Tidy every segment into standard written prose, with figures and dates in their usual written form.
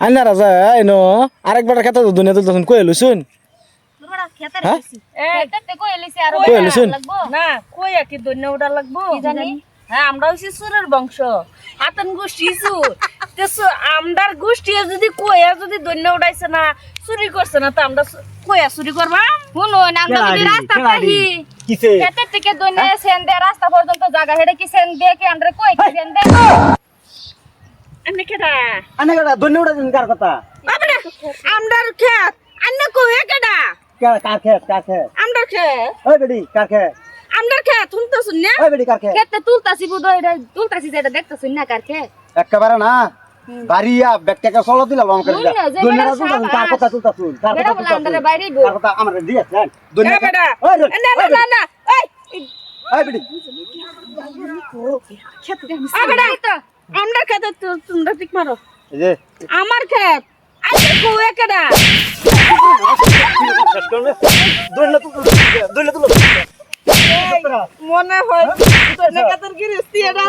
আইনা রাজা এনো আরেকবার খেতে দুনিয়া তুলতেছেন কই এলো শুন তোরা খেতে হ্যাঁ? দিছি খেতে কই এলিছে আর কই এলো শুন লাগবো না কই কি দন্য ওটা লাগবো কি জানি? হ্যাঁ আমরা হইছি সুরের বংশ হাতন গোষ্ঠী সুর আমদার গোষ্ঠী যদি কইয়া যদি দন্য উঠাইছে না চুরি করছে না তো আমরা কইয়া চুরি করবা শুনো আমরা যদি রাস্তা পাহি কিসে খেতে থেকে দইনে সেন দে রাস্তা পর্যন্ত জায়গা হেডে কি সেন দে কি আমরা কই কি সেন দে এমনি কেডা আনে গড়া দুনিয়া উড়া দিন কার কথা আপনি আমদার খেত আন্না কই কেডা কার খেত আমদার খেত ওই বেডি কার খেত আমদার খেত শুনতে শুন না ওই বেডি কার খেত খেতে তুলতাছি বুদো এটা তুলতাছি যেটা দেখতাছুন না কার খে একেবারে না বাড়িয়া ব্যাগটাকে সলো দিলাম আমাকে শুন না, যে দুনিয়া বেটা তুলতাছুন সাবাস। কার কথা তুলতাছুন কার বেটা কথা বলে তুলতাছুন আন্দারে বাইরে কার কথা আমার দিয়েছেন দুনিয়া এ বেটা ওই রে, না না না না এই ওই বেডি বেটা আমদার খেত তোমরা ঠিক মারো এই যে আমার খেত আন্না কই কেডা শেষ করবে দুনিয়া তুল মনে হয় তোর কাতর কি রেস্তি এটা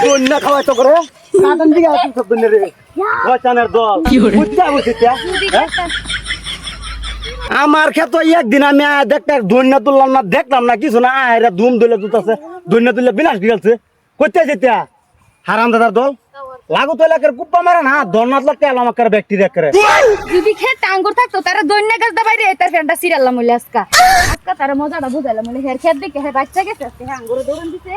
দুনিয়া খাওয়াই তো করে কাটন দিকে আসুন সব দুনিয়া রে ওচানের দল বুঝছা বুঝছা আমার ক্ষেত একদিন আমি দেখতে দুনিয়া তুললাম না দেখলাম না কিছু না এরা ধুম দলে তুলতেছে দুনিয়া তুললে বিলাস গেছে কোথায় যেতে হারাম দাদার দল লাগু তো এলাকার কুপ্পা মারে না দরনাথ লাগতে এলাম আমার ব্যক্তি দেখে যদি খেতে আঙ্গুর থাকতো তারা দইনা গাছ দা বাইরে তার ফ্রেন্ডটা সিরাল্লাম মইলে আজকা তারা মজাটা বুঝাইলাম মইলে হের খেত দেখে হে বাচ্চা গেছে আজকে আঙ্গুর দৌড়ান দিছে